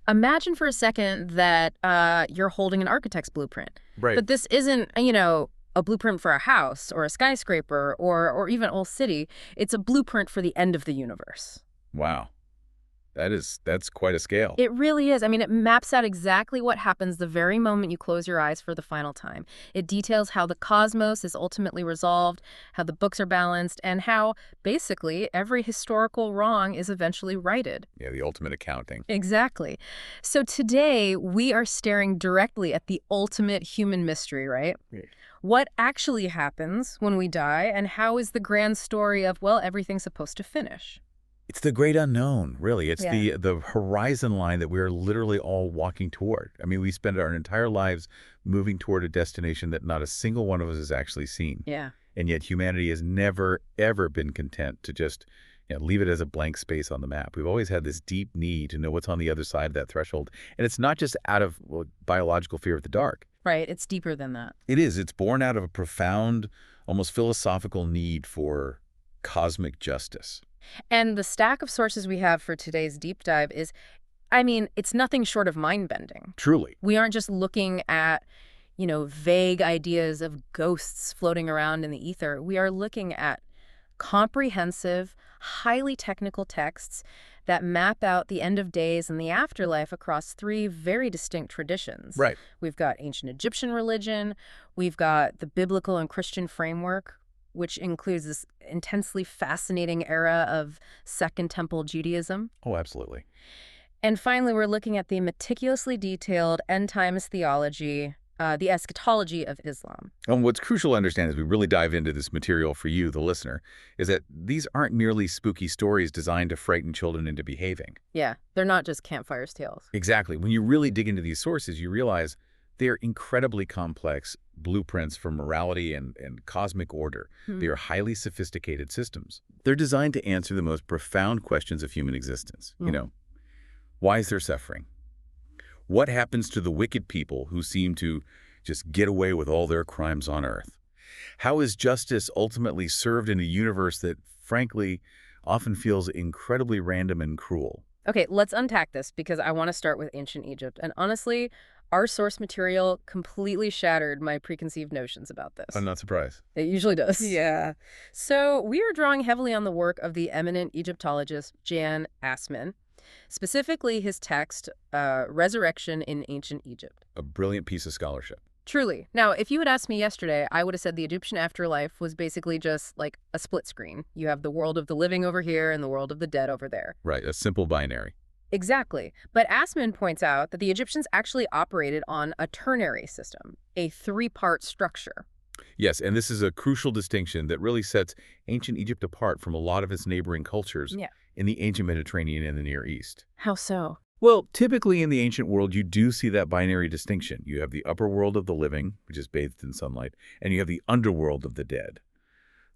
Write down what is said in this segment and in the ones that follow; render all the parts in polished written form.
Imagine for a second that you're holding an architect's blueprint. Right. But this isn't, a blueprint for a house or a skyscraper or even a whole city. It's a blueprint for the end of the universe. Wow. That's quite a scale. It really is. I mean, it maps out exactly what happens the very moment you close your eyes for the final time. It details how the cosmos is ultimately resolved, how the books are balanced, and how, basically, every historical wrong is eventually righted. Yeah, the ultimate accounting. Exactly. So today, we are staring directly at the ultimate human mystery, right? Right. What actually happens when we die, and how is the grand story of, well, everything's supposed to finish? It's the great unknown, really. It's Yeah. the horizon line that we're literally all walking toward. I mean, we spend our entire lives moving toward a destination that not a single one of us has actually seen. Yeah. And yet humanity has never, ever been content to just leave it as a blank space on the map. We've always had this deep need to know what's on the other side of that threshold. And it's not just out of biological fear of the dark. Right. It's deeper than that. It is. It's born out of a profound, almost philosophical need for cosmic justice. And the stack of sources we have for today's deep dive is, I mean, it's nothing short of mind-bending. Truly. We aren't just looking at, vague ideas of ghosts floating around in the ether. We are looking at comprehensive, highly technical texts that map out the end of days and the afterlife across three very distinct traditions. Right. We've got ancient Egyptian religion, we've got the biblical and Christian framework, which includes this intensely fascinating era of Second Temple Judaism. Oh, absolutely. And finally, we're looking at the meticulously detailed end times theology, the eschatology of Islam. And what's crucial to understand as we really dive into this material for you, the listener, is that these aren't merely spooky stories designed to frighten children into behaving. Yeah, they're not just campfire's tales. Exactly. When you really dig into these sources, you realize they're incredibly complex blueprints for morality and cosmic order. They are highly sophisticated systems. They're designed to answer the most profound questions of human existence. Why is there suffering? What happens to the wicked people who seem to just get away with all their crimes on Earth? How is justice ultimately served in a universe that, frankly, often feels incredibly random and cruel? Okay, let's unpack this because I want to start with ancient Egypt. And honestly, our source material completely shattered my preconceived notions about this. I'm not surprised. It usually does. Yeah. So we are drawing heavily on the work of the eminent Egyptologist Jan Assmann, specifically his text, Resurrection in Ancient Egypt. A brilliant piece of scholarship. Truly. Now, if you had asked me yesterday, I would have said the Egyptian afterlife was basically just like a split screen. You have the world of the living over here and the world of the dead over there. Right, a simple binary. Exactly. But Assmann points out that the Egyptians actually operated on a ternary system, a three-part structure. Yes, and this is a crucial distinction that really sets ancient Egypt apart from a lot of its neighboring cultures in the ancient Mediterranean and the Near East. How so? Well, typically in the ancient world, you do see that binary distinction. You have the upper world of the living, which is bathed in sunlight, and you have the underworld of the dead.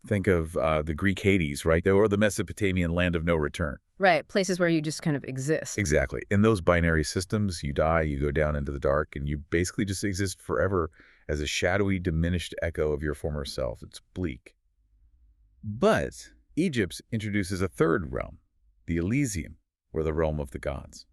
Think of the Greek Hades, right? Or the Mesopotamian land of no return. Right, places where you just kind of exist. Exactly. In those binary systems, you die, you go down into the dark, and you basically just exist forever as a shadowy, diminished echo of your former self. It's bleak. But Egypt introduces a third realm, the Elysium, or the realm of the gods.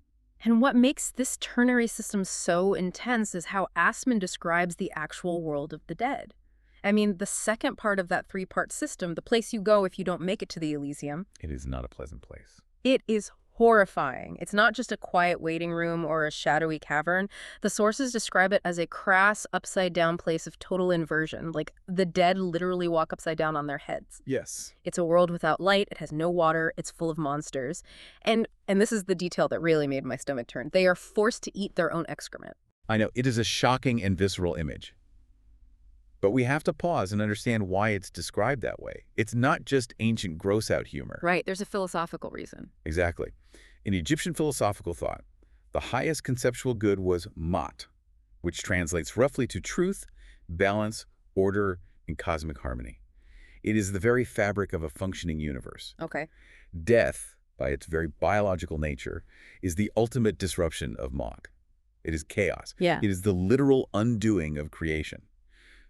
And what makes this ternary system so intense is how Assmann describes the actual world of the dead. I mean, the second part of that three-part system, the place you go if you don't make it to the Elysium, It is not a pleasant place. it is horrifying. It's not just a quiet waiting room or a shadowy cavern. The sources describe it as a crass, upside-down place of total inversion. Like, the dead literally walk upside down on their heads. Yes. It's a world without light, it has no water, it's full of monsters. And this is the detail that really made my stomach turn. They are forced to eat their own excrement. I know, it is a shocking and visceral image. But we have to pause and understand why it's described that way. It's not just ancient gross-out humor. Right, there's a philosophical reason. Exactly. In Egyptian philosophical thought, the highest conceptual good was Mat, which translates roughly to truth, balance, order, and cosmic harmony. It is the very fabric of a functioning universe. Okay. Death, by its very biological nature, is the ultimate disruption of Mat. It is chaos. Yeah. It is the literal undoing of creation.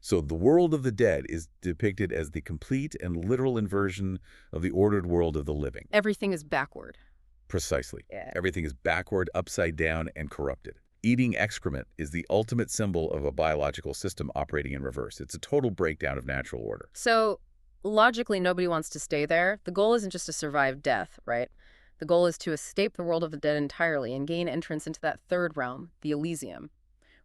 So the world of the dead is depicted as the complete and literal inversion of the ordered world of the living. Everything is backward. Precisely. Yeah. Everything is backward, upside down, and corrupted. Eating excrement is the ultimate symbol of a biological system operating in reverse. It's a total breakdown of natural order. So, logically, nobody wants to stay there. The goal isn't just to survive death, right? The goal is to escape the world of the dead entirely and gain entrance into that third realm, the Elysium,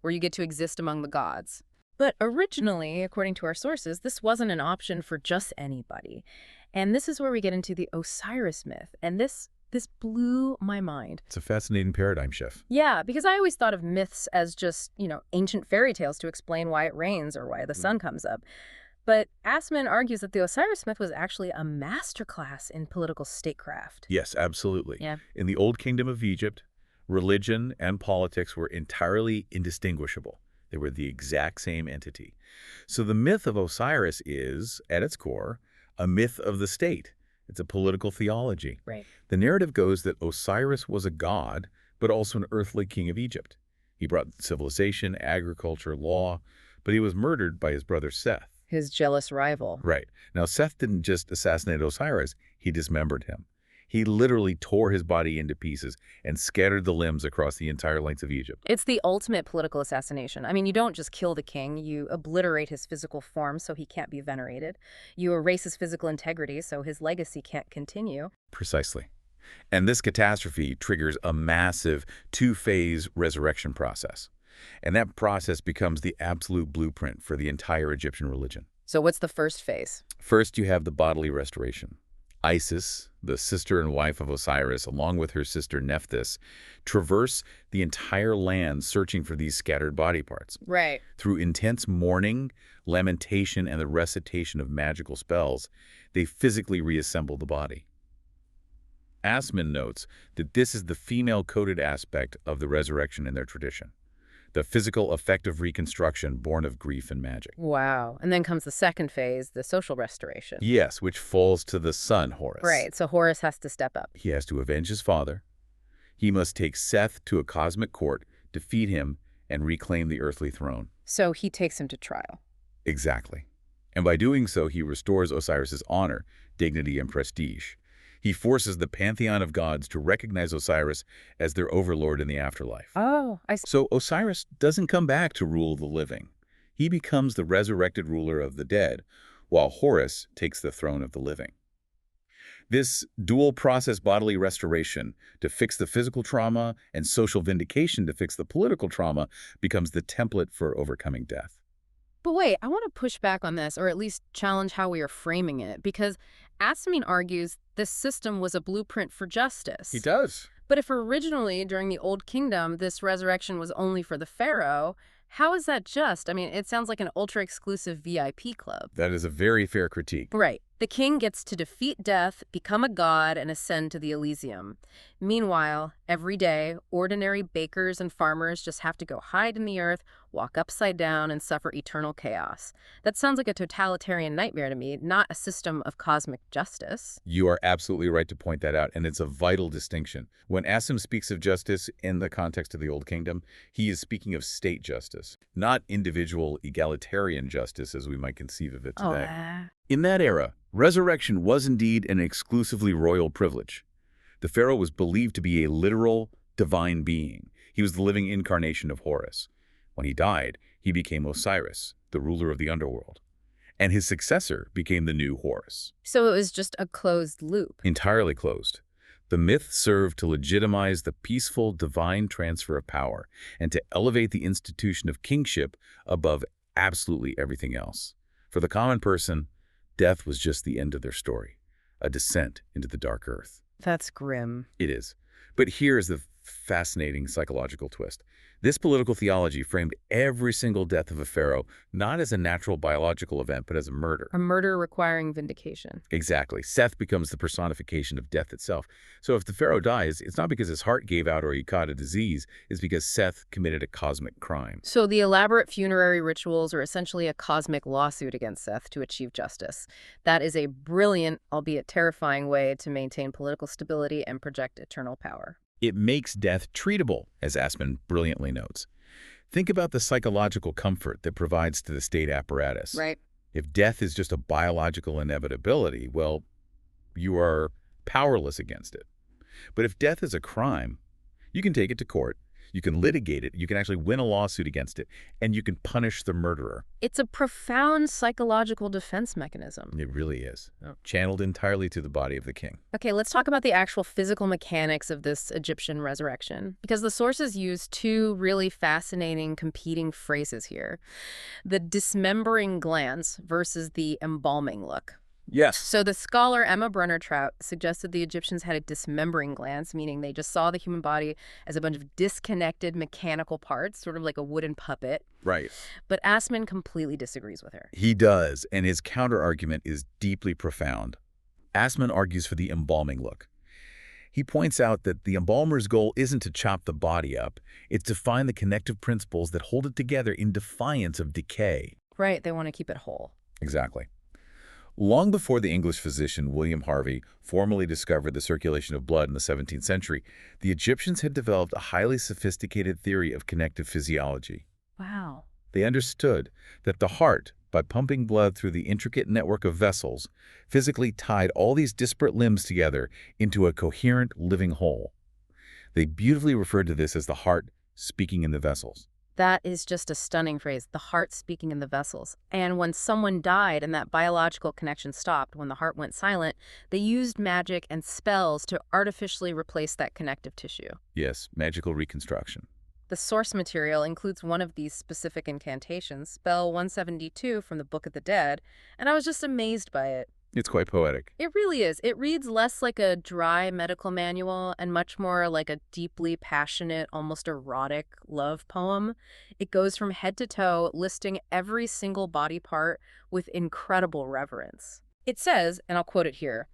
where you get to exist among the gods. But originally, according to our sources, this wasn't an option for just anybody. And this is where we get into the Osiris myth. And this blew my mind. It's a fascinating paradigm shift. Yeah, because I always thought of myths as just, ancient fairy tales to explain why it rains or why the sun comes up. But Assmann argues that the Osiris myth was actually a masterclass in political statecraft. Yes, absolutely. Yeah. In the Old Kingdom of Egypt, religion and politics were entirely indistinguishable. They were the exact same entity. So the myth of Osiris is, at its core, a myth of the state. It's a political theology. Right. The narrative goes that Osiris was a god, but also an earthly king of Egypt. He brought civilization, agriculture, law, but he was murdered by his brother Seth. His jealous rival. Right. Now, Seth didn't just assassinate Osiris, he dismembered him. He literally tore his body into pieces and scattered the limbs across the entire length of Egypt. It's the ultimate political assassination. I mean, you don't just kill the king, you obliterate his physical form so he can't be venerated. You erase his physical integrity so his legacy can't continue. Precisely. And this catastrophe triggers a massive two-phase resurrection process. And that process becomes the absolute blueprint for the entire Egyptian religion. So what's the first phase? First, you have the bodily restoration. Isis, the sister and wife of Osiris, along with her sister Nephthys, traverse the entire land searching for these scattered body parts. Right. Through intense mourning, lamentation, and the recitation of magical spells, they physically reassemble the body. Assmann notes that this is the female-coded aspect of the resurrection in their tradition. The physical effect of reconstruction born of grief and magic. Wow. And then comes the second phase, the social restoration. Yes, which falls to the son, Horus. Right, so Horus has to step up. He has to avenge his father. He must take Seth to a cosmic court, defeat him, and reclaim the earthly throne. So he takes him to trial. Exactly. And by doing so, he restores Osiris's honor, dignity, and prestige. He forces the pantheon of gods to recognize Osiris as their overlord in the afterlife. Oh, I see. So Osiris doesn't come back to rule the living. He becomes the resurrected ruler of the dead, while Horus takes the throne of the living. This dual-process bodily restoration to fix the physical trauma and social vindication to fix the political trauma becomes the template for overcoming death. But wait, I want to push back on this, or at least challenge how we are framing it, because Assmann argues this system was a blueprint for justice. He does. But if originally, during the Old Kingdom, this resurrection was only for the pharaoh, how is that just? I mean, it sounds like an ultra-exclusive VIP club. That is a very fair critique. Right. The king gets to defeat death, become a god, and ascend to the Elysium. Meanwhile, every day, ordinary bakers and farmers just have to go hide in the earth, walk upside down, and suffer eternal chaos. That sounds like a totalitarian nightmare to me, not a system of cosmic justice. You are absolutely right to point that out, and it's a vital distinction. When Assmann speaks of justice in the context of the Old Kingdom, he is speaking of state justice, not individual egalitarian justice as we might conceive of it today. In that era, resurrection was indeed an exclusively royal privilege. The pharaoh was believed to be a literal, divine being. He was the living incarnation of Horus. When he died, he became Osiris, the ruler of the underworld. And his successor became the new Horus. So it was just a closed loop. Entirely closed. The myth served to legitimize the peaceful, divine transfer of power and to elevate the institution of kingship above absolutely everything else. For the common person, death was just the end of their story, a descent into the dark earth. That's grim. It is. But here is the fascinating psychological twist. This political theology framed every single death of a pharaoh not as a natural biological event, but as a murder. A murder requiring vindication. Exactly. Seth becomes the personification of death itself. So if the pharaoh dies, it's not because his heart gave out or he caught a disease. It's because Seth committed a cosmic crime. So the elaborate funerary rituals are essentially a cosmic lawsuit against Seth to achieve justice. That is a brilliant, albeit terrifying way to maintain political stability and project eternal power. It makes death treatable, as Assmann brilliantly notes. Think about the psychological comfort that provides to the state apparatus. Right. If death is just a biological inevitability, well, you are powerless against it. But if death is a crime, you can take it to court, you can litigate it, you can actually win a lawsuit against it, and you can punish the murderer. It's a profound psychological defense mechanism. It really is. Channeled entirely to the body of the king. Okay, let's talk about the actual physical mechanics of this Egyptian resurrection, because the sources use two really fascinating competing phrases here. The dismembering glance versus the embalming look. Yes. So the scholar Emma Brunner-Trout suggested the Egyptians had a dismembering glance, meaning they just saw the human body as a bunch of disconnected mechanical parts, sort of like a wooden puppet. Right. But Assman completely disagrees with her. He does, and his counter-argument is deeply profound. Assman argues for the embalming look. He points out that the embalmer's goal isn't to chop the body up, it's to find the connective principles that hold it together in defiance of decay. Right, they want to keep it whole. Exactly. Long before the English physician William Harvey formally discovered the circulation of blood in the 17th century, the Egyptians had developed a highly sophisticated theory of connective physiology. Wow. They understood that the heart, by pumping blood through the intricate network of vessels, physically tied all these disparate limbs together into a coherent, living whole. They beautifully referred to this as the heart speaking in the vessels. That is just a stunning phrase, the heart speaking in the vessels. And when someone died and that biological connection stopped, when the heart went silent, they used magic and spells to artificially replace that connective tissue. Yes, magical reconstruction. The source material includes one of these specific incantations, spell 172 from the Book of the Dead, and I was just amazed by it. It's quite poetic. It really is. It reads less like a dry medical manual and much more like a deeply passionate, almost erotic love poem. It goes from head to toe, listing every single body part with incredible reverence. It says, and I'll quote it here,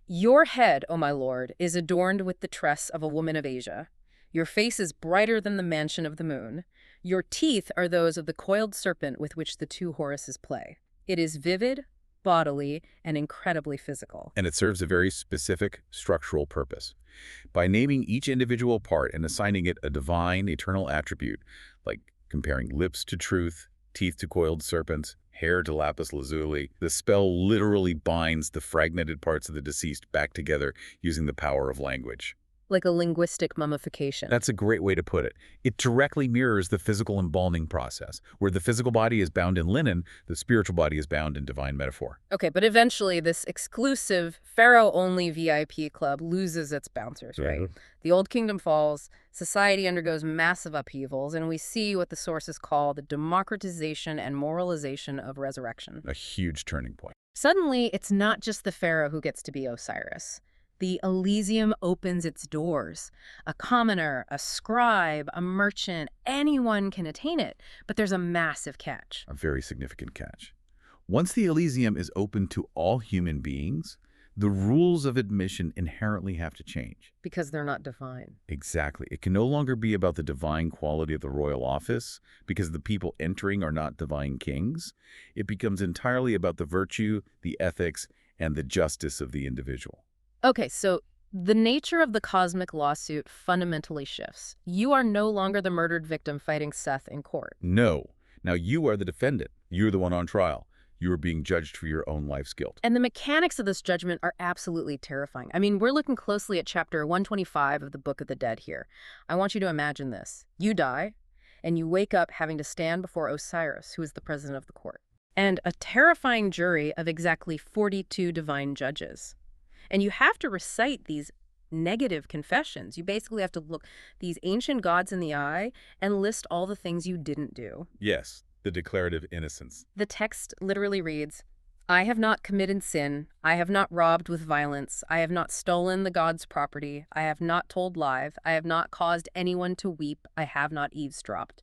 "Your head, O my lord, is adorned with the tress of a woman of Asia. Your face is brighter than the mansion of the moon. Your teeth are those of the coiled serpent with which the two Horuses play. It is vivid, bodily, and incredibly physical." And it serves a very specific structural purpose. By naming each individual part and assigning it a divine, eternal attribute, like comparing lips to truth, teeth to coiled serpents, hair to lapis lazuli, the spell literally binds the fragmented parts of the deceased back together using the power of language. Like a linguistic mummification. That's a great way to put it. It directly mirrors the physical embalming process. Where the physical body is bound in linen, the spiritual body is bound in divine metaphor. Okay, but eventually this exclusive Pharaoh-only VIP club loses its bouncers, right? The Old Kingdom falls, society undergoes massive upheavals, and we see what the sources call the democratization and moralization of resurrection. A huge turning point. Suddenly, it's not just the Pharaoh who gets to be Osiris. The Elysium opens its doors. A commoner, a scribe, a merchant, anyone can attain it. But there's a massive catch. A very significant catch. Once the Elysium is open to all human beings, the rules of admission inherently have to change. Because they're not divine. Exactly. It can no longer be about the divine quality of the royal office because the people entering are not divine kings. It becomes entirely about the virtue, the ethics, and the justice of the individual. Okay, so the nature of the cosmic lawsuit fundamentally shifts. You are no longer the murdered victim fighting Seth in court. No. Now you are the defendant. You're the one on trial. You are being judged for your own life's guilt. And the mechanics of this judgment are absolutely terrifying. I mean, we're looking closely at chapter 125 of the Book of the Dead here. I want you to imagine this. You die, and you wake up having to stand before Osiris, who is the president of the court, and a terrifying jury of exactly 42 divine judges. And you have to recite these negative confessions. You basically have to look these ancient gods in the eye and list all the things you didn't do. Yes, the declarative innocence. The text literally reads, "I have not committed sin. I have not robbed with violence. I have not stolen the god's property. I have not told lies. I have not caused anyone to weep. I have not eavesdropped."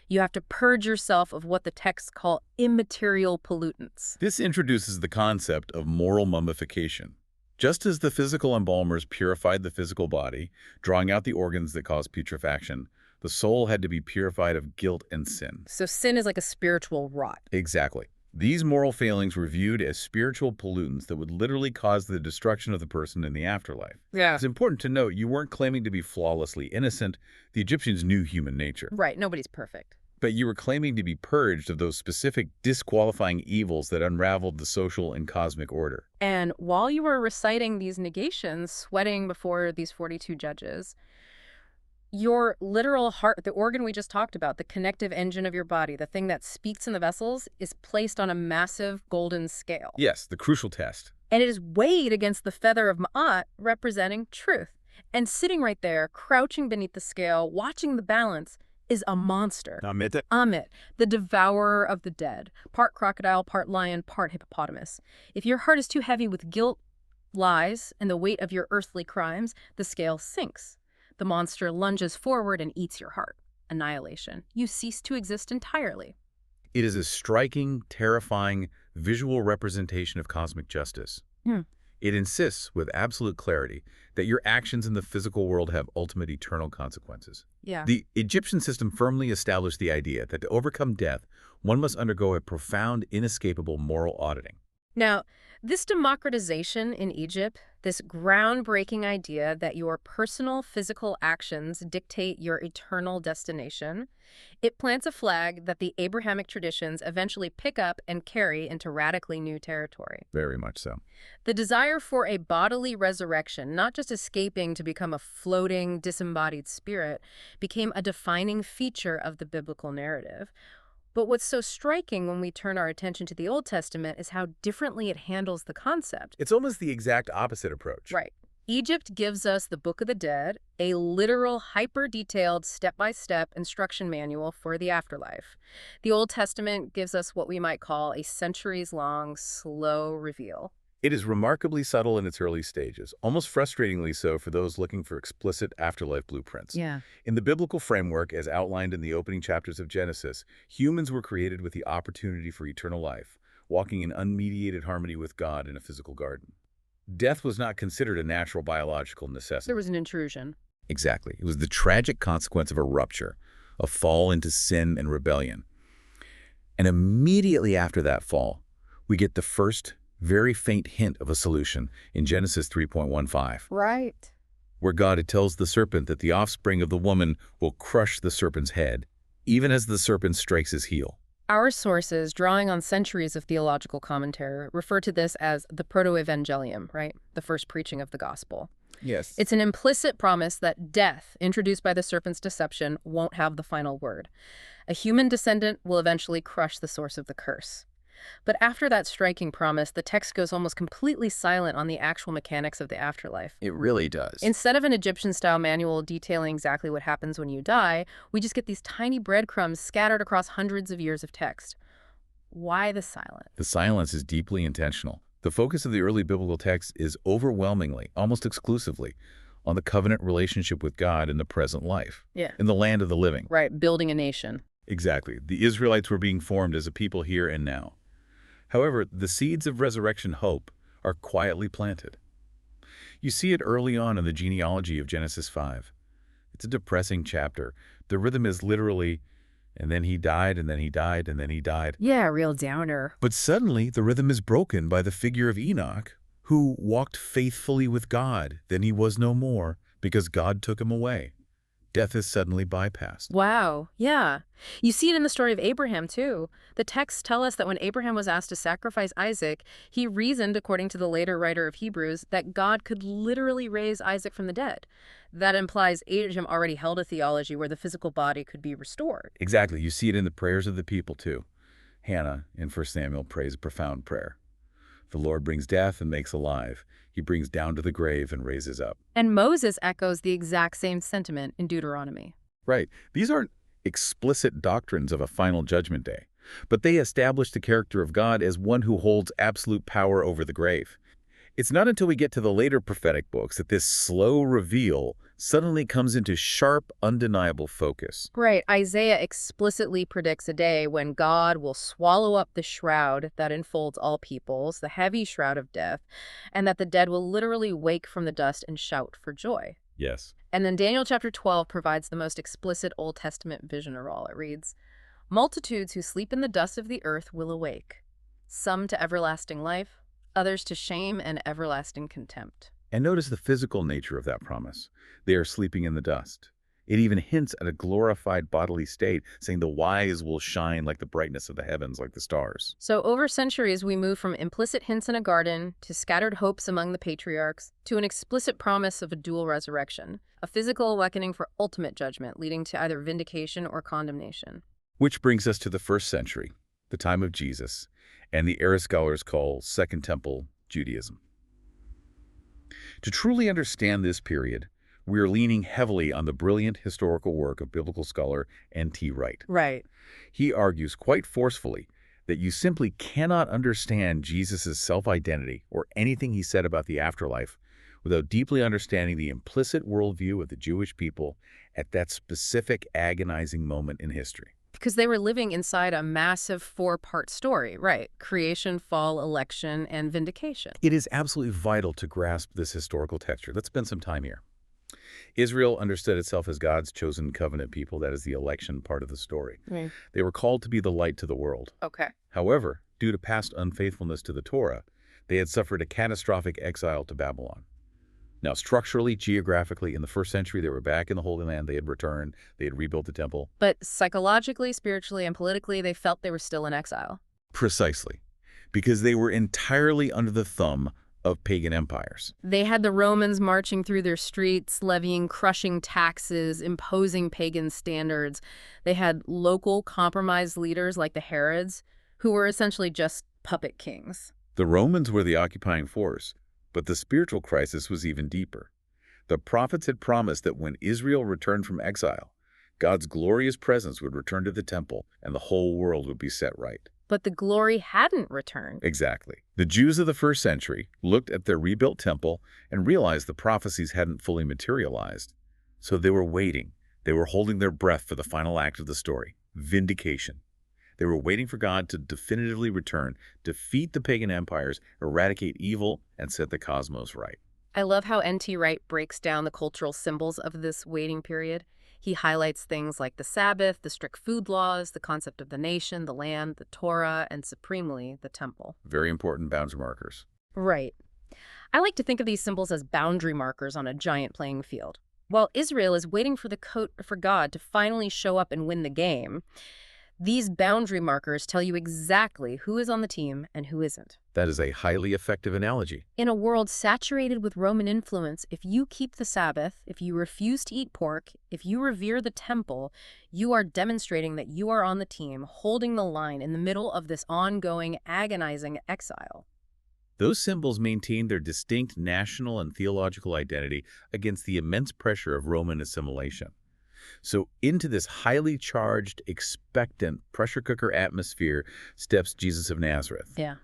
You have to purge yourself of what the texts call immaterial pollutants. This introduces the concept of moral mummification. Just as the physical embalmers purified the physical body, drawing out the organs that cause putrefaction, the soul had to be purified of guilt and sin. So sin is like a spiritual rot. Exactly. These moral failings were viewed as spiritual pollutants that would literally cause the destruction of the person in the afterlife. Yeah. It's important to note you weren't claiming to be flawlessly innocent. The Egyptians knew human nature. Right, nobody's perfect. But you were claiming to be purged of those specific disqualifying evils that unraveled the social and cosmic order. And while you were reciting these negations, sweating before these 42 judges, your literal heart, the organ we just talked about, the connective engine of your body, the thing that speaks in the vessels, is placed on a massive golden scale. Yes, the crucial test. And it is weighed against the feather of Ma'at, representing truth. And sitting right there, crouching beneath the scale, watching the balance, is a monster. Amit, the devourer of the dead. Part crocodile, part lion, part hippopotamus. If your heart is too heavy with guilt, lies, and the weight of your earthly crimes, the scale sinks. The monster lunges forward and eats your heart. Annihilation. You cease to exist entirely. It is a striking, terrifying, visual representation of cosmic justice. It insists with absolute clarity that your actions in the physical world have ultimate eternal consequences. Yeah. The Egyptian system firmly established the idea that to overcome death, one must undergo a profound, inescapable moral auditing. Now, this democratization in Egypt, this groundbreaking idea that your personal physical actions dictate your eternal destination, it plants a flag that the Abrahamic traditions eventually pick up and carry into radically new territory. Very much so. The desire for a bodily resurrection, not just escaping to become a floating, disembodied spirit, became a defining feature of the biblical narrative. But what's so striking when we turn our attention to the Old Testament is how differently it handles the concept. It's almost the exact opposite approach. Right. Egypt gives us the Book of the Dead, a literal, hyper-detailed, step-by-step instruction manual for the afterlife. The Old Testament gives us what we might call a centuries-long, slow reveal. It is remarkably subtle in its early stages, almost frustratingly so for those looking for explicit afterlife blueprints. Yeah. In the biblical framework, as outlined in the opening chapters of Genesis, humans were created with the opportunity for eternal life, walking in unmediated harmony with God in a physical garden. Death was not considered a natural biological necessity. There was an intrusion. Exactly. It was the tragic consequence of a rupture, a fall into sin and rebellion. And immediately after that fall, we get the first very faint hint of a solution in Genesis 3:15. Right. Where God tells the serpent that the offspring of the woman will crush the serpent's head, even as the serpent strikes his heel. Our sources, drawing on centuries of theological commentary, refer to this as the proto-evangelium, right? The first preaching of the gospel. Yes. It's an implicit promise that death, introduced by the serpent's deception, won't have the final word. A human descendant will eventually crush the source of the curse. But after that striking promise, the text goes almost completely silent on the actual mechanics of the afterlife. It really does. Instead of an Egyptian-style manual detailing exactly what happens when you die, we just get these tiny breadcrumbs scattered across hundreds of years of text. Why the silence? The silence is deeply intentional. The focus of the early biblical text is overwhelmingly, almost exclusively, on the covenant relationship with God in the present life, in the land of the living. Right, building a nation. Exactly. The Israelites were being formed as a people here and now. However, the seeds of resurrection hope are quietly planted. You see it early on in the genealogy of Genesis 5. It's a depressing chapter. The rhythm is literally, and then he died, and then he died, and then he died. Yeah, real downer. But suddenly, the rhythm is broken by the figure of Enoch, who walked faithfully with God. Then he was no more, because God took him away. Death is suddenly bypassed. Wow, yeah. You see it in the story of Abraham, too. The texts tell us that when Abraham was asked to sacrifice Isaac, he reasoned, according to the later writer of Hebrews, that God could literally raise Isaac from the dead. That implies Abraham already held a theology where the physical body could be restored. Exactly. You see it in the prayers of the people, too. Hannah, in 1 Samuel, prays a profound prayer. The Lord brings death and makes alive. He brings down to the grave and raises up. And Moses echoes the exact same sentiment in Deuteronomy. Right. These aren't explicit doctrines of a final judgment day, but they establish the character of God as one who holds absolute power over the grave. It's not until we get to the later prophetic books that this slow reveal suddenly comes into sharp, undeniable focus. Right. Isaiah explicitly predicts a day when God will swallow up the shroud that enfolds all peoples, the heavy shroud of death, and that the dead will literally wake from the dust and shout for joy. Yes. And then Daniel chapter 12 provides the most explicit Old Testament vision of all. It reads, "Multitudes who sleep in the dust of the earth will awake, some to everlasting life, others to shame and everlasting contempt." And notice the physical nature of that promise. They are sleeping in the dust. It even hints at a glorified bodily state, saying the wise will shine like the brightness of the heavens, like the stars. So over centuries, we move from implicit hints in a garden to scattered hopes among the patriarchs to an explicit promise of a dual resurrection, a physical awakening for ultimate judgment, leading to either vindication or condemnation. Which brings us to the 1st century, the time of Jesus, and the era scholars call Second Temple Judaism. To truly understand this period, we are leaning heavily on the brilliant historical work of biblical scholar N.T. Wright. Right. He argues quite forcefully that you simply cannot understand Jesus' self-identity or anything he said about the afterlife without deeply understanding the implicit worldview of the Jewish people at that specific agonizing moment in history. Because they were living inside a massive 4-part story, right? Creation, fall, election, and vindication. It is absolutely vital to grasp this historical texture. Let's spend some time here. Israel understood itself as God's chosen covenant people. That is the election part of the story. Right. They were called to be the light to the world. Okay. However, due to past unfaithfulness to the Torah, they had suffered a catastrophic exile to Babylon. Now, structurally, geographically, in the 1st century, they were back in the Holy Land. They had returned. They had rebuilt the temple. But psychologically, spiritually, and politically, they felt they were still in exile. Precisely. Because they were entirely under the thumb of pagan empires. They had the Romans marching through their streets, levying crushing taxes, imposing pagan standards. They had local compromised leaders like the Herods, who were essentially just puppet kings. The Romans were the occupying force, but the spiritual crisis was even deeper. The prophets had promised that when Israel returned from exile, God's glorious presence would return to the temple and the whole world would be set right. But the glory hadn't returned. Exactly. The Jews of the 1st century looked at their rebuilt temple and realized the prophecies hadn't fully materialized. So they were waiting. They were holding their breath for the final act of the story, vindication. They were waiting for God to definitively return, defeat the pagan empires, eradicate evil, and set the cosmos right. I love how N.T. Wright breaks down the cultural symbols of this waiting period. He highlights things like the Sabbath, the strict food laws, the concept of the nation, the land, the Torah, and supremely, the temple. Very important boundary markers. Right. I like to think of these symbols as boundary markers on a giant playing field. While Israel is waiting for God to finally show up and win the game, these boundary markers tell you exactly who is on the team and who isn't. That is a highly effective analogy. In a world saturated with Roman influence, if you keep the Sabbath, if you refuse to eat pork, if you revere the temple, you are demonstrating that you are on the team, holding the line in the middle of this ongoing, agonizing exile. Those symbols maintained their distinct national and theological identity against the immense pressure of Roman assimilation. So into this highly charged, expectant, pressure cooker atmosphere steps Jesus of Nazareth. Yeah.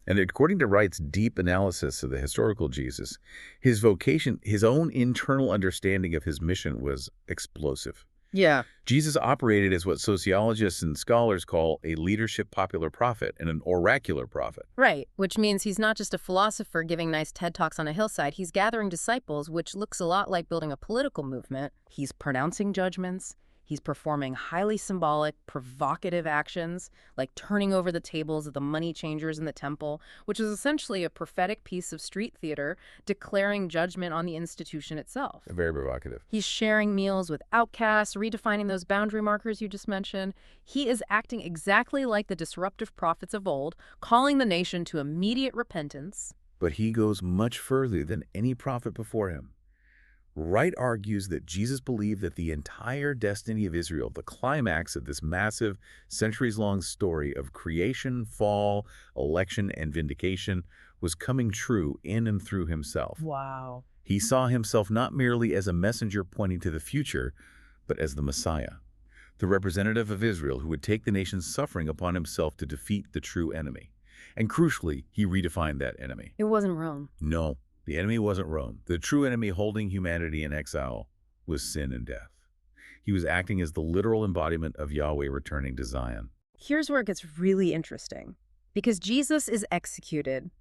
And according to Wright's deep analysis of the historical Jesus, his vocation, his own internal understanding of his mission was explosive. Yeah. Jesus operated as what sociologists and scholars call a leadership popular prophet and an oracular prophet. Right, which means he's not just a philosopher giving nice TED Talks on a hillside. He's gathering disciples, which looks a lot like building a political movement. He's pronouncing judgments. He's performing highly symbolic, provocative actions, like turning over the tables of the money changers in the temple, which is essentially a prophetic piece of street theater declaring judgment on the institution itself. Very provocative. He's sharing meals with outcasts, redefining those boundary markers you just mentioned. He is acting exactly like the disruptive prophets of old, calling the nation to immediate repentance. But he goes much further than any prophet before him. Wright argues that Jesus believed that the entire destiny of Israel, the climax of this massive, centuries-long story of creation, fall, election, and vindication, was coming true in and through himself. Wow. He saw himself not merely as a messenger pointing to the future, but as the Messiah, the representative of Israel who would take the nation's suffering upon himself to defeat the true enemy. And crucially, he redefined that enemy. It wasn't Rome. No. The enemy wasn't Rome. The true enemy holding humanity in exile was sin and death. He was acting as the literal embodiment of Yahweh returning to Zion. Here's where it gets really interesting. Because Jesus is executed,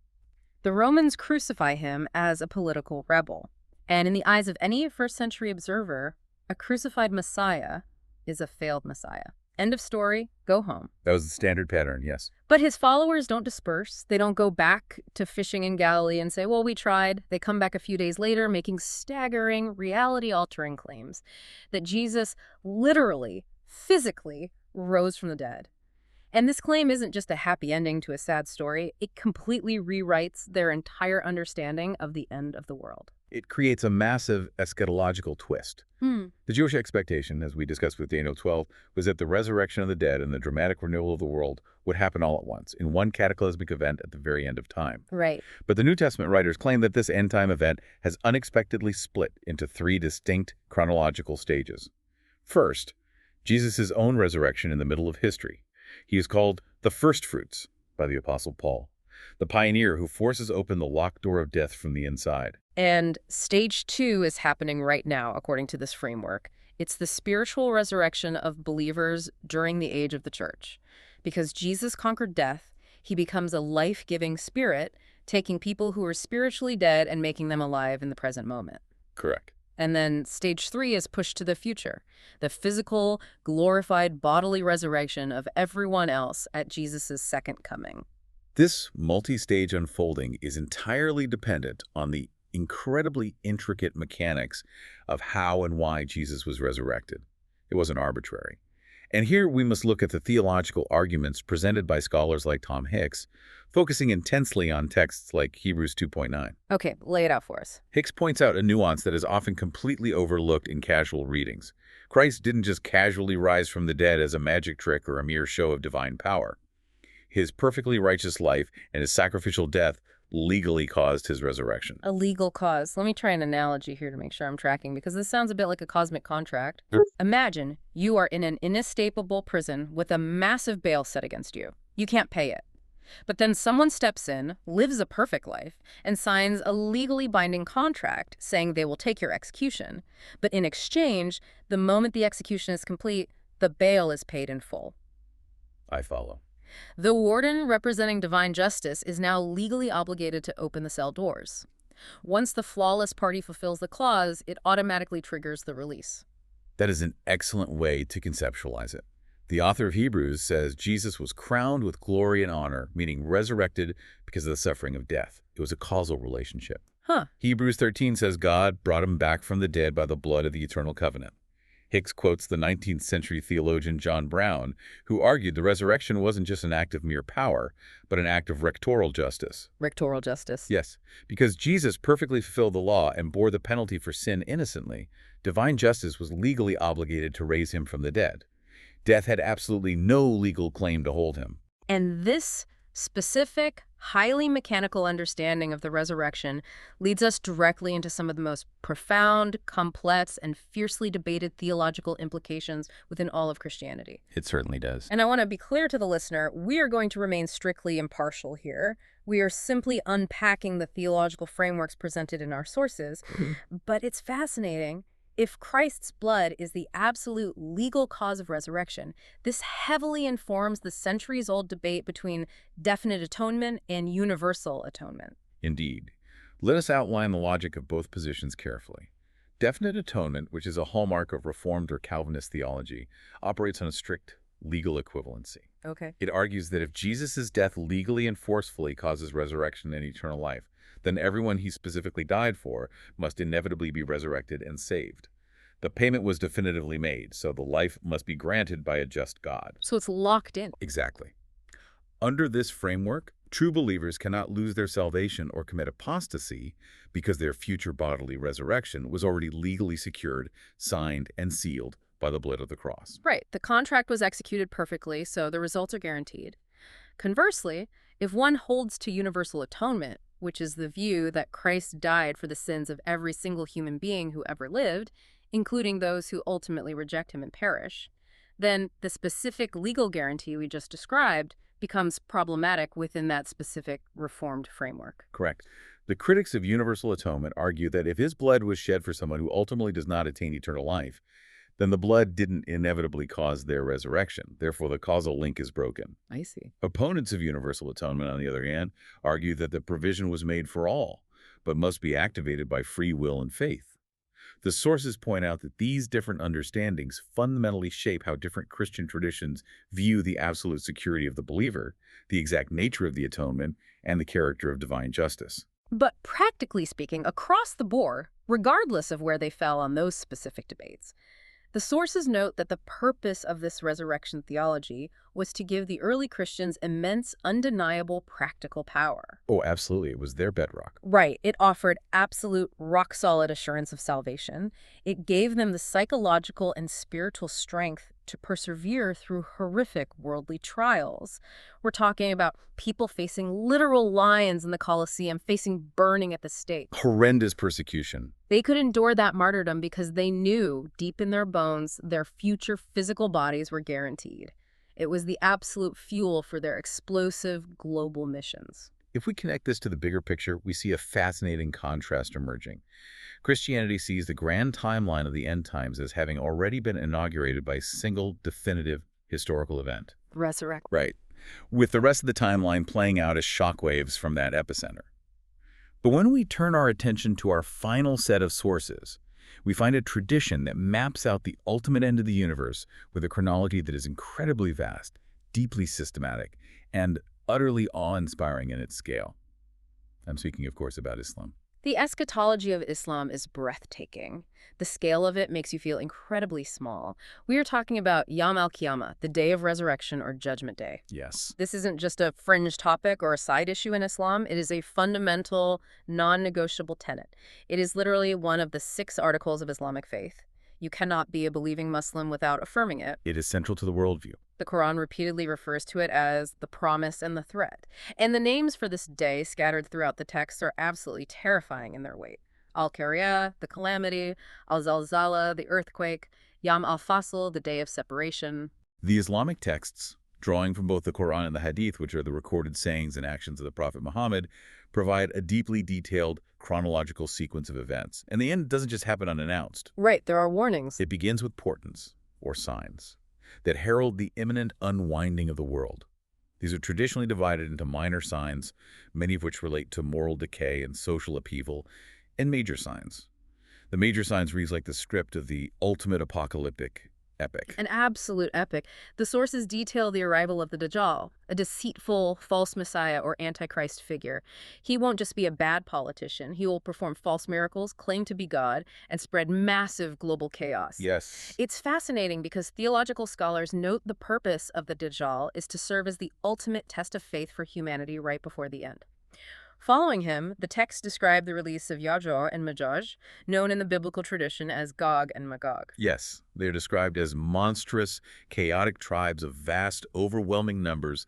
the Romans crucify him as a political rebel. And in the eyes of any first-century observer, a crucified Messiah is a failed Messiah. End of story. Go home. That was the standard pattern, yes. But his followers don't disperse. They don't go back to fishing in Galilee and say, well, we tried. They come back a few days later making staggering, reality-altering claims that Jesus literally, physically rose from the dead. And this claim isn't just a happy ending to a sad story. It completely rewrites their entire understanding of the end of the world. It creates a massive eschatological twist. The Jewish expectation, as we discussed with Daniel 12, was that the resurrection of the dead and the dramatic renewal of the world would happen all at once, in one cataclysmic event at the very end of time. Right. But the New Testament writers claim that this end-time event has unexpectedly split into three distinct chronological stages. First, Jesus' own resurrection in the middle of history. He is called the first fruits by the Apostle Paul, the pioneer who forces open the locked door of death from the inside. And stage 2 is happening right now, according to this framework. It's the spiritual resurrection of believers during the age of the church. Because Jesus conquered death, he becomes a life-giving spirit, taking people who are spiritually dead and making them alive in the present moment. Correct. And then stage 3 is pushed to the future, the physical, glorified bodily resurrection of everyone else at Jesus' second coming. This multi-stage unfolding is entirely dependent on the incredibly intricate mechanics of how and why Jesus was resurrected. It wasn't arbitrary. And here we must look at the theological arguments presented by scholars like Tom Hicks, focusing intensely on texts like Hebrews 2.9. Okay, lay it out for us. Hicks points out a nuance that is often completely overlooked in casual readings. Christ didn't just casually rise from the dead as a magic trick or a mere show of divine power. His perfectly righteous life and his sacrificial death legally caused his resurrection. A legal cause. Let me try an analogy here to make sure I'm tracking, because this sounds a bit like a cosmic contract. Imagine you are in an inescapable prison with a massive bail set against you. You can't pay it. But then someone steps in, lives a perfect life, and signs a legally binding contract saying they will take your execution. But in exchange, the moment the execution is complete, the bail is paid in full. I follow. The warden representing divine justice is now legally obligated to open the cell doors. Once the flawless party fulfills the clause, it automatically triggers the release. That is an excellent way to conceptualize it. The author of Hebrews says Jesus was crowned with glory and honor, meaning resurrected because of the suffering of death. It was a causal relationship. Hebrews 13 says God brought him back from the dead by the blood of the eternal covenant. Hicks quotes the 19th century theologian John Brown, who argued the resurrection wasn't just an act of mere power, but an act of rectoral justice. Rectoral justice. Yes, because Jesus perfectly fulfilled the law and bore the penalty for sin innocently, divine justice was legally obligated to raise him from the dead. Death had absolutely no legal claim to hold him. And this specific, highly mechanical understanding of the resurrection leads us directly into some of the most profound, complex, and fiercely debated theological implications within all of Christianity. It certainly does. And I want to be clear to the listener, we are going to remain strictly impartial here. We are simply unpacking the theological frameworks presented in our sources. But it's fascinating. If Christ's blood is the absolute legal cause of resurrection, this heavily informs the centuries-old debate between definite atonement and universal atonement. Indeed. Let us outline the logic of both positions carefully. Definite atonement, which is a hallmark of Reformed or Calvinist theology, operates on a strict legal equivalency. Okay. It argues that if Jesus' death legally and forcefully causes resurrection and eternal life, then everyone he specifically died for must inevitably be resurrected and saved. The payment was definitively made, so the life must be granted by a just God. So it's locked in. Exactly. Under this framework, true believers cannot lose their salvation or commit apostasy because their future bodily resurrection was already legally secured, signed, and sealed by the blood of the cross. Right. The contract was executed perfectly, so the results are guaranteed. Conversely, if one holds to universal atonement, which is the view that Christ died for the sins of every single human being who ever lived, including those who ultimately reject him and perish, then the specific legal guarantee we just described becomes problematic within that specific Reformed framework. Correct. The critics of universal atonement argue that if his blood was shed for someone who ultimately does not attain eternal life, then the blood didn't inevitably cause their resurrection. Therefore, the causal link is broken. I see. Opponents of universal atonement, on the other hand, argue that the provision was made for all, but must be activated by free will and faith. The sources point out that these different understandings fundamentally shape how different Christian traditions view the absolute security of the believer, the exact nature of the atonement, and the character of divine justice. But practically speaking, across the board, regardless of where they fell on those specific debates, the sources note that the purpose of this resurrection theology was to give the early Christians immense, undeniable practical power. Oh, absolutely. It was their bedrock. Right. It offered absolute, rock-solid assurance of salvation. It gave them the psychological and spiritual strength to persevere through horrific worldly trials. We're talking about people facing literal lions in the Colosseum, facing burning at the stake. Horrendous persecution. They could endure that martyrdom because they knew, deep in their bones, their future physical bodies were guaranteed. It was the absolute fuel for their explosive global missions. If we connect this to the bigger picture, we see a fascinating contrast emerging. Christianity sees the grand timeline of the end times as having already been inaugurated by a single definitive historical event. Resurrect. Right. With the rest of the timeline playing out as shockwaves from that epicenter. But when we turn our attention to our final set of sources, we find a tradition that maps out the ultimate end of the universe with a chronology that is incredibly vast, deeply systematic, and utterly awe-inspiring in its scale. I'm speaking, of course, about Islam. The eschatology of Islam is breathtaking. The scale of it makes you feel incredibly small. We are talking about Yawm al-Qiyamah, the day of resurrection or judgment day. Yes. This isn't just a fringe topic or a side issue in Islam. It is a fundamental, non-negotiable tenet. It is literally one of the 6 articles of Islamic faith. You cannot be a believing Muslim without affirming it. It is central to the worldview. The Quran repeatedly refers to it as the promise and the threat. And the names for this day scattered throughout the text are absolutely terrifying in their weight. Al-Qari'ah, the calamity; Al-Zalzala, the earthquake; Yawm al-Fasl, the day of separation. The Islamic texts, drawing from both the Quran and the Hadith, which are the recorded sayings and actions of the Prophet Muhammad, provide a deeply detailed chronological sequence of events. And the end doesn't just happen unannounced. Right, there are warnings. It begins with portents, or signs, that herald the imminent unwinding of the world. These are traditionally divided into minor signs, many of which relate to moral decay and social upheaval, and major signs. The major signs reads like the script of the ultimate apocalyptic epic. An absolute epic. The sources detail the arrival of the Dajjal, a deceitful, false messiah or antichrist figure. He won't just be a bad politician. He will perform false miracles, claim to be God, and spread massive global chaos. Yes. It's fascinating because theological scholars note the purpose of the Dajjal is to serve as the ultimate test of faith for humanity right before the end. Following him, the texts describe the release of Ya'juj and Ma'juj, known in the biblical tradition as Gog and Magog. Yes, they are described as monstrous, chaotic tribes of vast, overwhelming numbers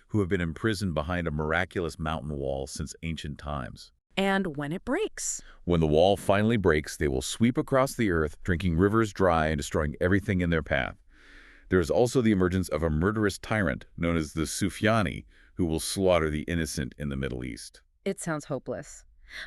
who have been imprisoned behind a miraculous mountain wall since ancient times. And when it breaks. When the wall finally breaks, they will sweep across the earth, drinking rivers dry and destroying everything in their path. There is also the emergence of a murderous tyrant known as the Sufyani, who will slaughter the innocent in the Middle East. It sounds hopeless.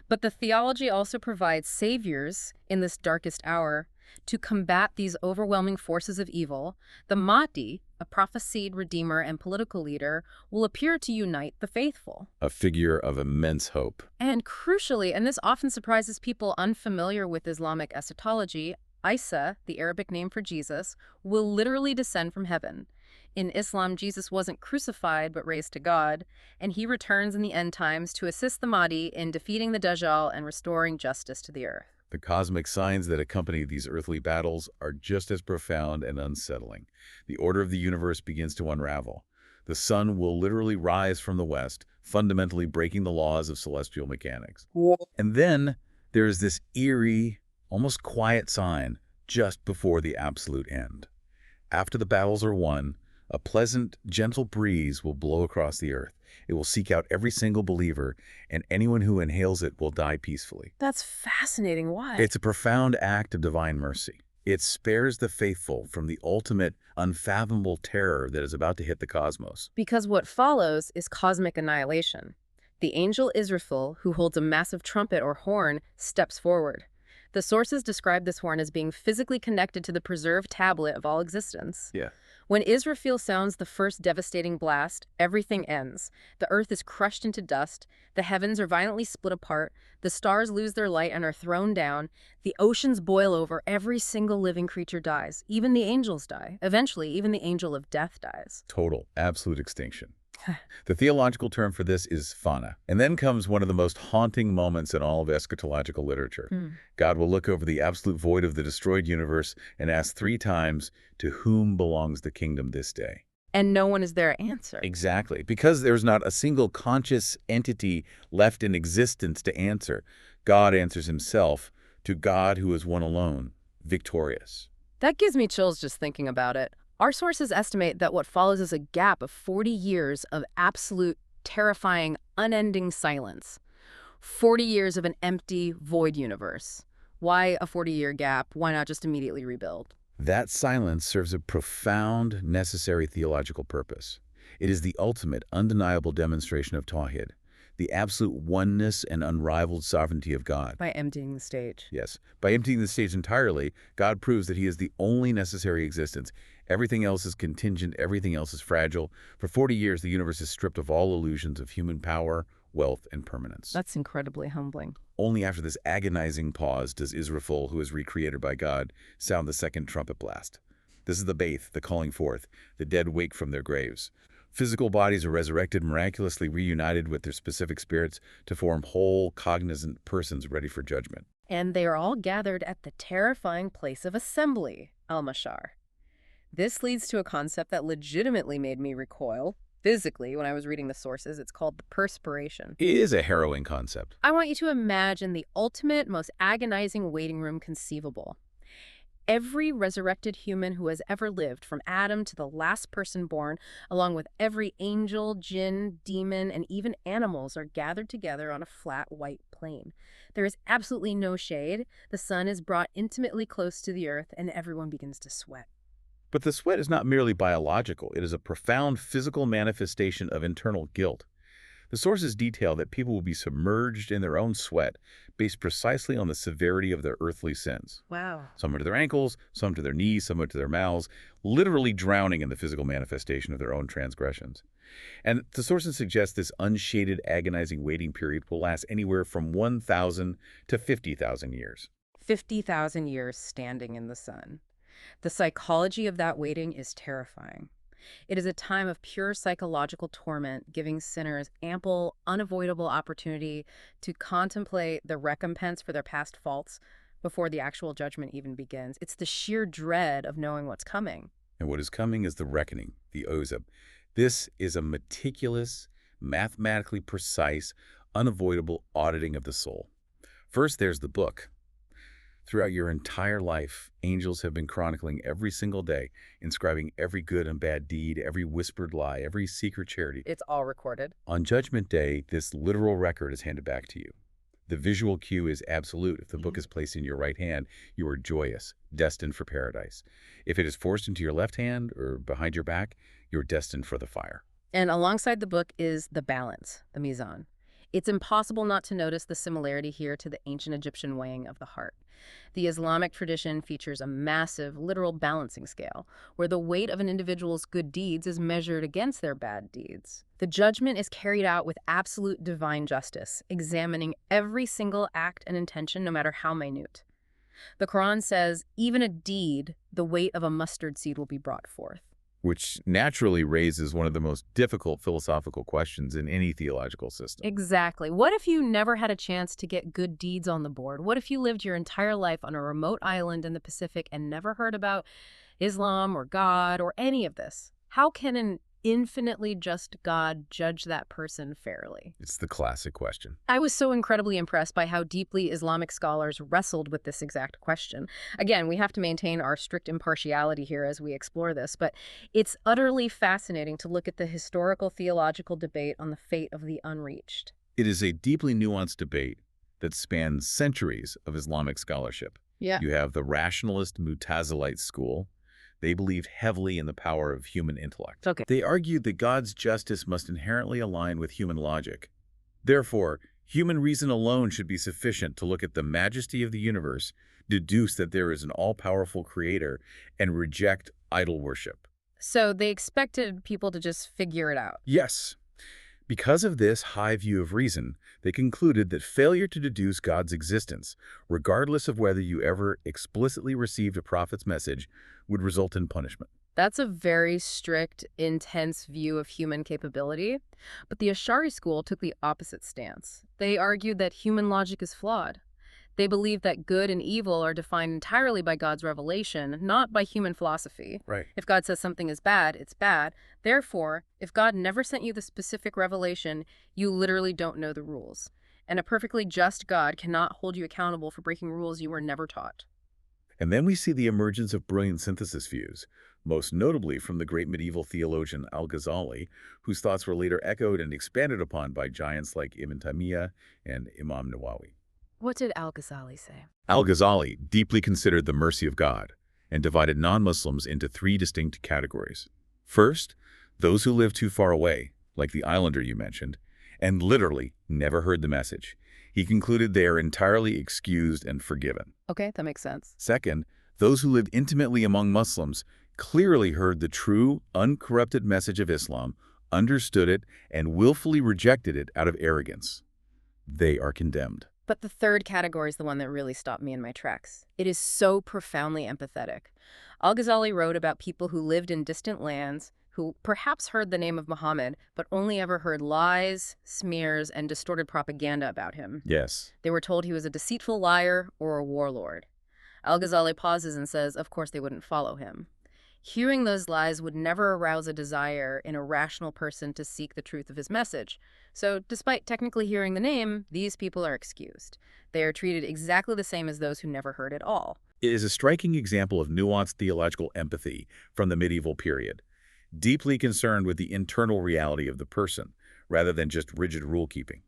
But the theology also provides saviors in this darkest hour to combat these overwhelming forces of evil. The Mahdi, a prophesied redeemer and political leader, will appear to unite the faithful. A figure of immense hope. And crucially, and this often surprises people unfamiliar with Islamic eschatology, Isa, the Arabic name for Jesus, will literally descend from heaven. In Islam, Jesus wasn't crucified but raised to God, and he returns in the end times to assist the Mahdi in defeating the Dajjal and restoring justice to the earth. The cosmic signs that accompany these earthly battles are just as profound and unsettling. The order of the universe begins to unravel. The sun will literally rise from the west, fundamentally breaking the laws of celestial mechanics. And then there is this eerie, almost quiet sign just before the absolute end. After the battles are won, a pleasant, gentle breeze will blow across the earth. It will seek out every single believer, and anyone who inhales it will die peacefully. That's fascinating. Why? It's a profound act of divine mercy. It spares the faithful from the ultimate, unfathomable terror that is about to hit the cosmos. Because what follows is cosmic annihilation. The angel Israfil, who holds a massive trumpet or horn, steps forward. The sources describe this horn as being physically connected to the preserved tablet of all existence. Yeah. When Israfil sounds the first devastating blast, everything ends. The earth is crushed into dust, the heavens are violently split apart, the stars lose their light and are thrown down, the oceans boil over, every single living creature dies. Even the angels die. Eventually, even the angel of death dies. Total, absolute extinction. The theological term for this is fana. And then comes one of the most haunting moments in all of eschatological literature. God will look over the absolute void of the destroyed universe and ask 3 times, "To whom belongs the kingdom this day?" And no one is there to answer. Exactly. Because there's not a single conscious entity left in existence to answer, God answers himself to God who is one alone, victorious. That gives me chills just thinking about it. Our sources estimate that what follows is a gap of 40 years of absolute, terrifying, unending silence. 40 years of an empty, void universe. Why a 40-year gap? Why not just immediately rebuild? That silence serves a profound, necessary theological purpose. It is the ultimate, undeniable demonstration of Tawhid, the absolute oneness and unrivaled sovereignty of God. By emptying the stage. Yes. By emptying the stage entirely, God proves that he is the only necessary existence. Everything else is contingent, everything else is fragile. For 40 years, the universe is stripped of all illusions of human power, wealth, and permanence. That's incredibly humbling. Only after this agonizing pause does Israfil, who is recreated by God, sound the second trumpet blast. This is the Baith, the calling forth. The dead wake from their graves. Physical bodies are resurrected, miraculously reunited with their specific spirits to form whole, cognizant persons ready for judgment. And they are all gathered at the terrifying place of assembly, Al-Mashar. This leads to a concept that legitimately made me recoil physically when I was reading the sources. It's called the perspiration. It is a harrowing concept. I want you to imagine the ultimate, most agonizing waiting room conceivable. Every resurrected human who has ever lived, from Adam to the last person born, along with every angel, jinn, demon, and even animals, are gathered together on a flat white plain. There is absolutely no shade. The sun is brought intimately close to the earth, and everyone begins to sweat. But the sweat is not merely biological. It is a profound physical manifestation of internal guilt. The sources detail that people will be submerged in their own sweat based precisely on the severity of their earthly sins. Wow. Some are to their ankles, some to their knees, some are to their mouths, literally drowning in the physical manifestation of their own transgressions. And the sources suggest this unshaded, agonizing waiting period will last anywhere from 1,000 to 50,000 years. 50,000 years standing in the sun. The psychology of that waiting is terrifying. It is a time of pure psychological torment, giving sinners ample, unavoidable opportunity to contemplate the recompense for their past faults before the actual judgment even begins. It's the sheer dread of knowing what's coming. And what is coming is the reckoning, the Ozeb. This is a meticulous, mathematically precise, unavoidable auditing of the soul. First, there's the book. Throughout your entire life, angels have been chronicling every single day, inscribing every good and bad deed, every whispered lie, every secret charity. It's all recorded. On Judgment Day, this literal record is handed back to you. The visual cue is absolute. If the book is placed in your right hand, you are joyous, destined for paradise. If it is forced into your left hand or behind your back, you're destined for the fire. And alongside the book is the balance, the mizan. It's impossible not to notice the similarity here to the ancient Egyptian weighing of the heart. The Islamic tradition features a massive, literal balancing scale, where the weight of an individual's good deeds is measured against their bad deeds. The judgment is carried out with absolute divine justice, examining every single act and intention, no matter how minute. The Quran says, even a deed, the weight of a mustard seed will be brought forth. Which naturally raises one of the most difficult philosophical questions in any theological system. Exactly. What if you never had a chance to get good deeds on the board? What if you lived your entire life on a remote island in the Pacific and never heard about Islam or God or any of this? How can an infinitely just God judge that person fairly? It's the classic question. I was so incredibly impressed by how deeply Islamic scholars wrestled with this exact question. Again, we have to maintain our strict impartiality here as we explore this, but it's utterly fascinating to look at the historical theological debate on the fate of the unreached. It is a deeply nuanced debate that spans centuries of Islamic scholarship. Yeah. You have the rationalist Mutazilite school. They believed heavily in the power of human intellect. Okay. They argued that God's justice must inherently align with human logic. Therefore, Human reason alone should be sufficient to look at the majesty of the universe, deduce that there is an all-powerful creator, and reject idol worship. So they expected people to just figure it out. Yes. Because of this high view of reason, they concluded that failure to deduce God's existence, regardless of whether you ever explicitly received a prophet's message, would result in punishment. That's a very strict, intense view of human capability. But the Ash'ari school took the opposite stance. They argued that human logic is flawed. They believe that good and evil are defined entirely by God's revelation, not by human philosophy. Right. If God says something is bad, it's bad. Therefore, if God never sent you the specific revelation, you literally don't know the rules. And a perfectly just God cannot hold you accountable for breaking rules you were never taught. And then we see the emergence of brilliant synthesis views, most notably from the great medieval theologian Al-Ghazali, whose thoughts were later echoed and expanded upon by giants like Ibn Taymiyyah and Imam Nawawi. What did Al-Ghazali say? Al-Ghazali deeply considered the mercy of God and divided non-Muslims into three distinct categories. First, those who live too far away, like the islander you mentioned, and literally never heard the message. He concluded they are entirely excused and forgiven. Okay, that makes sense. Second, those who lived intimately among Muslims clearly heard the true, uncorrupted message of Islam, understood it, and willfully rejected it out of arrogance. They are condemned. But the third category is the one that really stopped me in my tracks. It is so profoundly empathetic. Al-Ghazali wrote about people who lived in distant lands, who perhaps heard the name of Muhammad, but only ever heard lies, smears, and distorted propaganda about him. Yes. They were told he was a deceitful liar or a warlord. Al-Ghazali pauses and says, of course they wouldn't follow him. Hearing those lies would never arouse a desire in a rational person to seek the truth of his message. So, despite technically hearing the name, these people are excused. They are treated exactly the same as those who never heard at all. It is a striking example of nuanced theological empathy from the medieval period, deeply concerned with the internal reality of the person, rather than just rigid rule-keeping.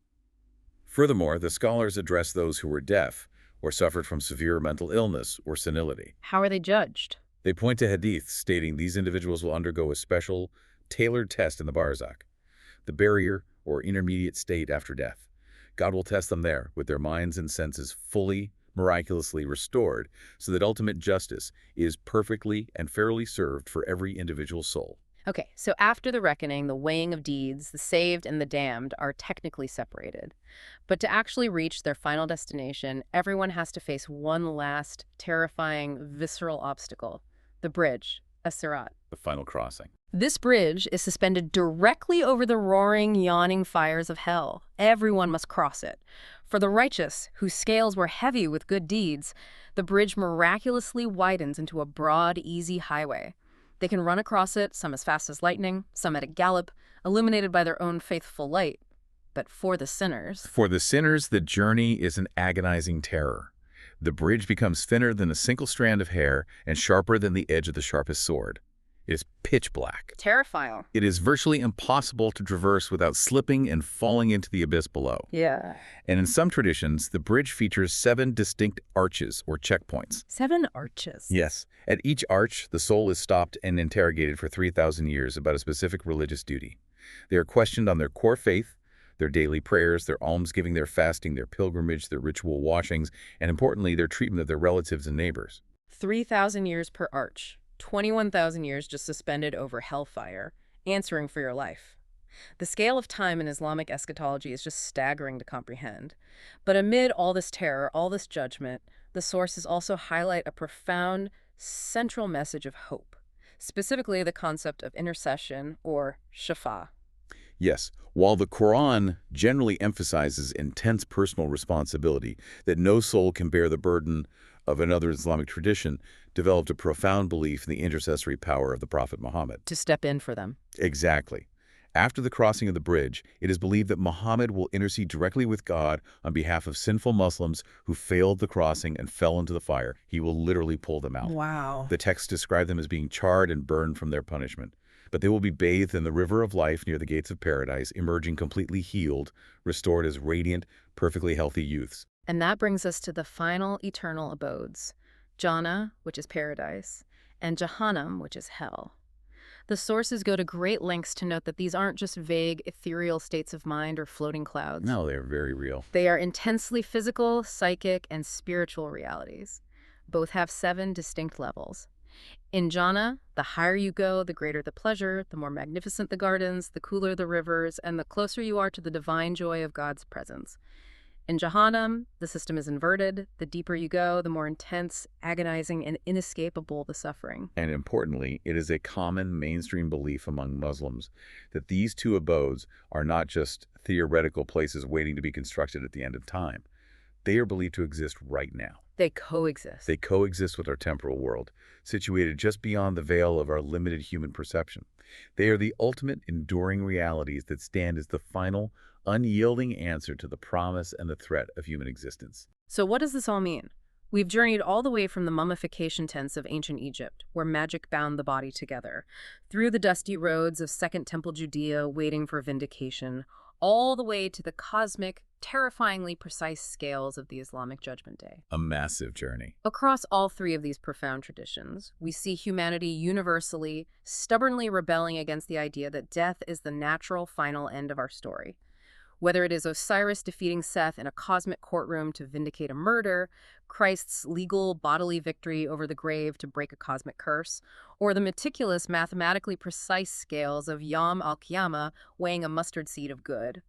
Furthermore, the scholars address those who were deaf or suffered from severe mental illness or senility. How are they judged? They point to hadiths stating these individuals will undergo a special, tailored test in the barzakh, the barrier or intermediate state after death. God will test them there with their minds and senses fully, miraculously restored so that ultimate justice is perfectly and fairly served for every individual soul. Okay, so after the reckoning, the weighing of deeds, the saved and the damned are technically separated. But to actually reach their final destination, everyone has to face one last, terrifying, visceral obstacle: the bridge, as-sirat. The final crossing. This bridge is suspended directly over the roaring, yawning fires of hell. Everyone must cross it. For the righteous, whose scales were heavy with good deeds, the bridge miraculously widens into a broad, easy highway. They can run across it, some as fast as lightning, some at a gallop, illuminated by their own faithful light. But for the sinners... For the sinners, the journey is an agonizing terror. The bridge becomes thinner than a single strand of hair and sharper than the edge of the sharpest sword. It is pitch black. Terrifying. It is virtually impossible to traverse without slipping and falling into the abyss below. Yeah. And in some traditions, the bridge features 7 distinct arches or checkpoints. 7 arches. Yes. At each arch, the soul is stopped and interrogated for 3,000 years about a specific religious duty. They are questioned on their core faith, their daily prayers, their almsgiving, their fasting, their pilgrimage, their ritual washings, and importantly, their treatment of their relatives and neighbors. 3,000 years per arch. 21,000 years just suspended over hellfire, answering for your life. The scale of time in Islamic eschatology is just staggering to comprehend. But amid all this terror, all this judgment, the sources also highlight a profound, central message of hope, specifically the concept of intercession, or shafa. Yes, while the Quran generally emphasizes intense personal responsibility, that no soul can bear the burden of another Islamic tradition, developed a profound belief in the intercessory power of the Prophet Muhammad. To step in for them. Exactly. After the crossing of the bridge, it is believed that Muhammad will intercede directly with God on behalf of sinful Muslims who failed the crossing and fell into the fire. He will literally pull them out. Wow. The texts describe them as being charred and burned from their punishment. But they will be bathed in the river of life near the gates of paradise, emerging completely healed, restored as radiant, perfectly healthy youths. And that brings us to the final eternal abodes, Jannah, which is paradise, and Jahannam, which is hell. The sources go to great lengths to note that these aren't just vague, ethereal states of mind or floating clouds. No, they're very real. They are intensely physical, psychic, and spiritual realities. Both have 7 distinct levels. In jhana, the higher you go, the greater the pleasure, the more magnificent the gardens, the cooler the rivers, and the closer you are to the divine joy of God's presence. In Jahannam, the system is inverted. The deeper you go, the more intense, agonizing, and inescapable the suffering. And importantly, it is a common mainstream belief among Muslims that these two abodes are not just theoretical places waiting to be constructed at the end of time. They are believed to exist right now. They coexist. They coexist with our temporal world, situated just beyond the veil of our limited human perception. They are the ultimate enduring realities that stand as the final, unyielding answer to the promise and the threat of human existence. So what does this all mean? We've journeyed all the way from the mummification tents of ancient Egypt, where magic bound the body together, through the dusty roads of Second Temple Judea waiting for vindication, all the way to the cosmic, terrifyingly precise scales of the Islamic Judgment Day. A massive journey. Across all 3 of these profound traditions, we see humanity universally, stubbornly rebelling against the idea that death is the natural final end of our story. Whether it is Osiris defeating Seth in a cosmic courtroom to vindicate a murder, Christ's legal bodily victory over the grave to break a cosmic curse, or the meticulous, mathematically precise scales of Yom al-Qiyamah weighing a mustard seed of good.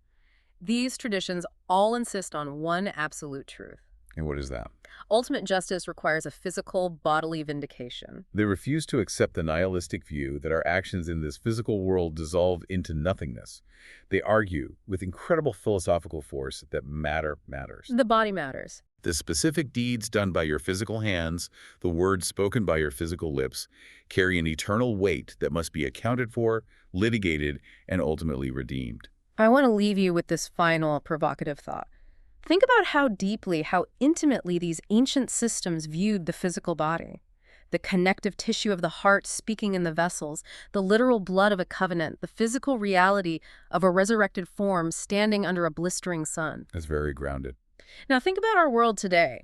These traditions all insist on one absolute truth. And what is that? Ultimate justice requires a physical, bodily vindication. They refuse to accept the nihilistic view that our actions in this physical world dissolve into nothingness. They argue, with incredible philosophical force, that matter matters. The body matters. The specific deeds done by your physical hands, the words spoken by your physical lips, carry an eternal weight that must be accounted for, litigated, and ultimately redeemed. I want to leave you with this final provocative thought. Think about how deeply, how intimately these ancient systems viewed the physical body. The connective tissue of the heart speaking in the vessels, the literal blood of a covenant, the physical reality of a resurrected form standing under a blistering sun. That's very grounded. Now think about our world today.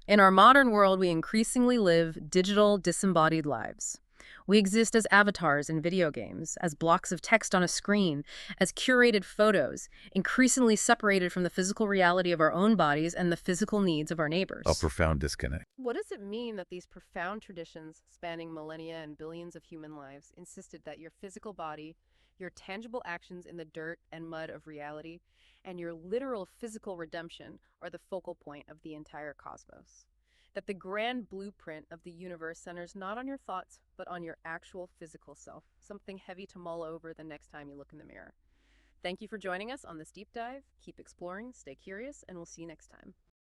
In our modern world, we increasingly live digital, disembodied lives. We exist as avatars in video games, as blocks of text on a screen, as curated photos, increasingly separated from the physical reality of our own bodies and the physical needs of our neighbors. A profound disconnect. What does it mean that these profound traditions, spanning millennia and billions of human lives, insisted that your physical body, your tangible actions in the dirt and mud of reality, and your literal physical redemption are the focal point of the entire cosmos? That the grand blueprint of the universe centers not on your thoughts, but on your actual physical self, something heavy to mull over the next time you look in the mirror. Thank you for joining us on this deep dive. Keep exploring, stay curious, and we'll see you next time.